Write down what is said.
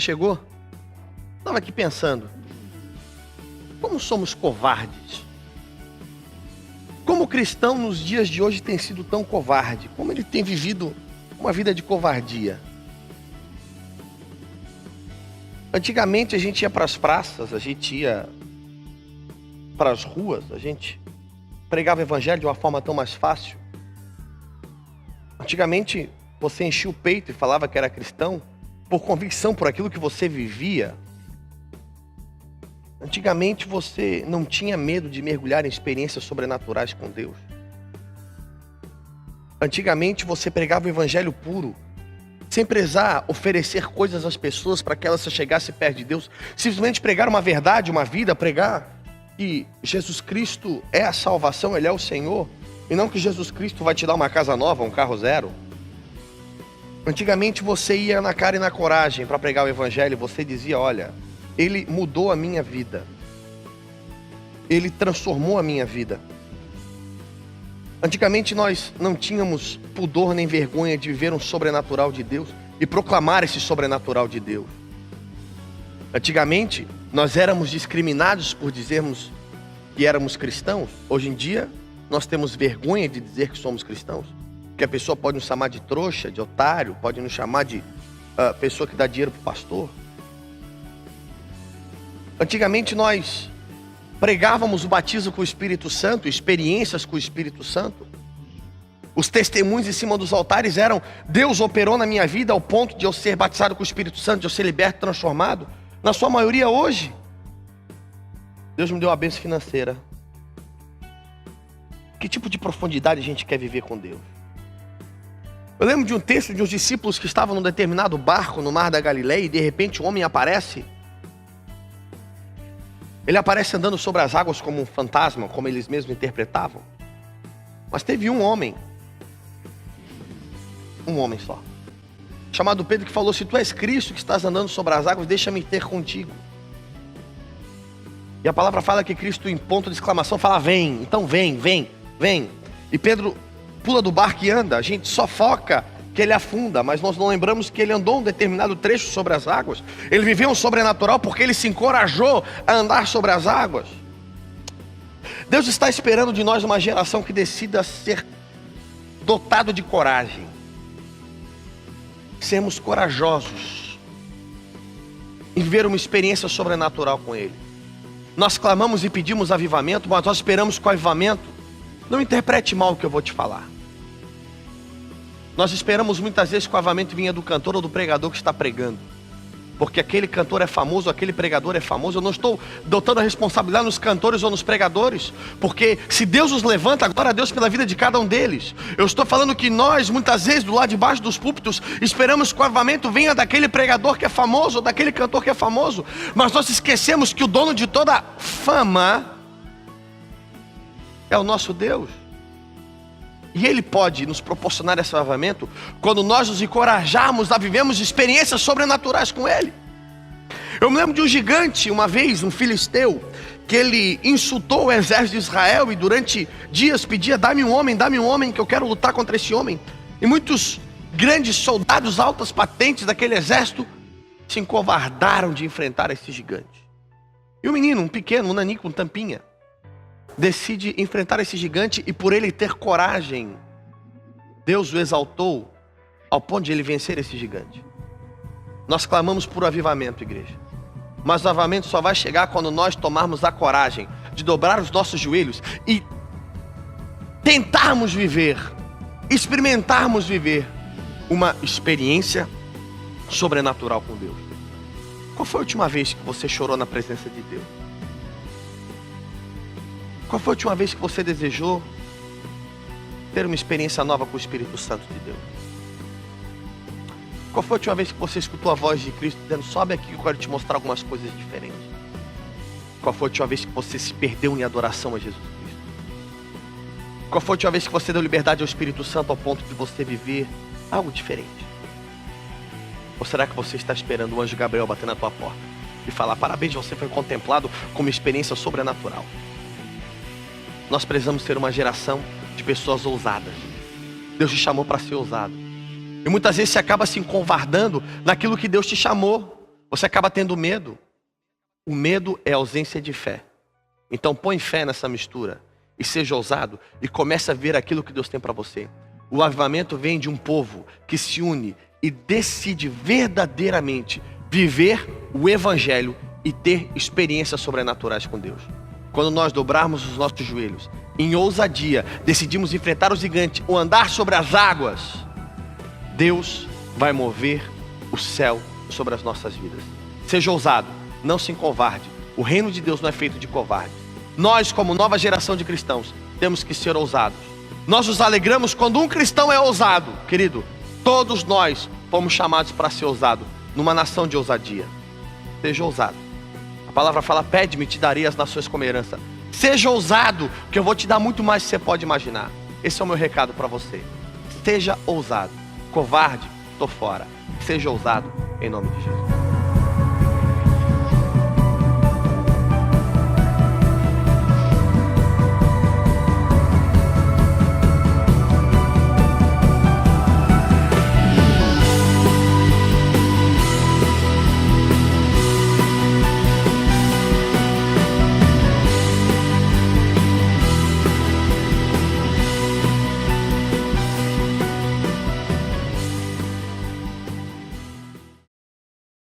chegou? Estava aqui pensando, como somos covardes? Como o cristão nos dias de hoje tem sido tão covarde? Como ele tem vivido uma vida de covardia? Antigamente a gente ia para as praças, a gente ia para as ruas, a gente pregava o evangelho de uma forma tão mais fácil. Antigamente você enchia o peito e falava que era cristão por convicção, por aquilo que você vivia. Antigamente você não tinha medo de mergulhar em experiências sobrenaturais com Deus. Antigamente você pregava o evangelho puro, sem precisar oferecer coisas às pessoas para que elas se chegassem perto de Deus. Simplesmente pregar uma verdade, uma vida, pregar que Jesus Cristo é a salvação, Ele é o Senhor. E não que Jesus Cristo vai te dar uma casa nova, um carro zero. Antigamente você ia na cara e na coragem para pregar o evangelho. Você dizia, olha, Ele mudou a minha vida. Ele transformou a minha vida. Antigamente nós não tínhamos pudor nem vergonha de viver um sobrenatural de Deus e proclamar esse sobrenatural de Deus. Antigamente nós éramos discriminados por dizermos que éramos cristãos. Hoje em dia nós temos vergonha de dizer que somos cristãos. Que a pessoa pode nos chamar de trouxa, de otário, pode nos chamar de pessoa que dá dinheiro para o pastor. Antigamente nós pregávamos o batismo com o Espírito Santo, experiências com o Espírito Santo. Os testemunhos em cima dos altares eram: Deus operou na minha vida ao ponto de eu ser batizado com o Espírito Santo, de eu ser liberto, transformado. Na sua maioria hoje, Deus me deu uma bênção financeira. Que tipo de profundidade a gente quer viver com Deus? Eu lembro de um texto de uns discípulos que estavam num determinado barco no mar da Galileia e de repente um homem aparece. Ele aparece andando sobre as águas como um fantasma, como eles mesmos interpretavam. Mas teve um homem só, chamado Pedro, que falou: se tu és Cristo que estás andando sobre as águas, deixa-me ter contigo. E a palavra fala que Cristo, em ponto de exclamação, fala: vem. Então vem. E Pedro pula do barco e anda. A gente só foca que ele afunda, mas nós não lembramos que ele andou um determinado trecho sobre as águas. Ele viveu um sobrenatural porque ele se encorajou a andar sobre as águas. Deus está esperando de nós uma geração que decida ser dotado de coragem. Sermos corajosos em viver uma experiência sobrenatural com Ele. Nós clamamos e pedimos avivamento, mas nós esperamos que o avivamento, não interprete mal o que eu vou te falar. Nós esperamos muitas vezes que o avivamento vinha do cantor ou do pregador que está pregando. Porque aquele cantor é famoso, aquele pregador é famoso. Eu não estou dotando a responsabilidade nos cantores ou nos pregadores. Porque se Deus os levanta, glória a Deus pela vida de cada um deles. Eu estou falando que nós, muitas vezes, do lado de baixo dos púlpitos, esperamos que o avivamento venha daquele pregador que é famoso, ou daquele cantor que é famoso. Mas nós esquecemos que o dono de toda fama é o nosso Deus. E Ele pode nos proporcionar esse avivamento quando nós nos encorajarmos a vivermos experiências sobrenaturais com Ele. Eu me lembro de um gigante, uma vez, um filisteu, que ele insultou o exército de Israel e durante dias pedia: dá-me um homem que eu quero lutar contra esse homem. E muitos grandes soldados, altas patentes daquele exército se encovardaram de enfrentar esse gigante. E o menino, um pequeno, um nanico, um tampinha, decide enfrentar esse gigante, e por ele ter coragem, Deus o exaltou ao ponto de ele vencer esse gigante. Nós clamamos por avivamento, igreja, mas o avivamento só vai chegar quando nós tomarmos a coragem de dobrar os nossos joelhos e tentarmos viver, experimentarmos viver uma experiência sobrenatural com Deus. Qual foi a última vez que você chorou na presença de Deus? Qual foi a última vez que você desejou ter uma experiência nova com o Espírito Santo de Deus? Qual foi a última vez que você escutou a voz de Cristo dizendo: sobe aqui que eu quero te mostrar algumas coisas diferentes? Qual foi a última vez que você se perdeu em adoração a Jesus Cristo? Qual foi a última vez que você deu liberdade ao Espírito Santo ao ponto de você viver algo diferente? Ou será que você está esperando o anjo Gabriel bater na tua porta e falar: parabéns, você foi contemplado com uma experiência sobrenatural? Nós precisamos ser uma geração de pessoas ousadas. Deus te chamou para ser ousado. E muitas vezes você acaba se encovardando naquilo que Deus te chamou. você acaba tendo medo. O medo é ausência de fé. Então põe fé nessa mistura e seja ousado e comece a ver aquilo que Deus tem para você. O avivamento vem de um povo que se une e decide verdadeiramente viver o evangelho e ter experiências sobrenaturais com Deus. Quando nós dobrarmos os nossos joelhos, em ousadia, decidimos enfrentar o gigante ou andar sobre as águas, Deus vai mover o céu sobre as nossas vidas. Seja ousado, não se encovarde. O reino de Deus não é feito de covarde. Nós, como nova geração de cristãos, temos que ser ousados. Nós nos alegramos quando um cristão é ousado. Querido, todos nós fomos chamados para ser ousado, numa nação de ousadia. Seja ousado. A palavra fala, pede-me, te darei as nações como herança. Seja ousado, que eu vou te dar muito mais do que você pode imaginar. Esse é o meu recado para você. Seja ousado. Covarde, estou fora. Seja ousado, em nome de Jesus.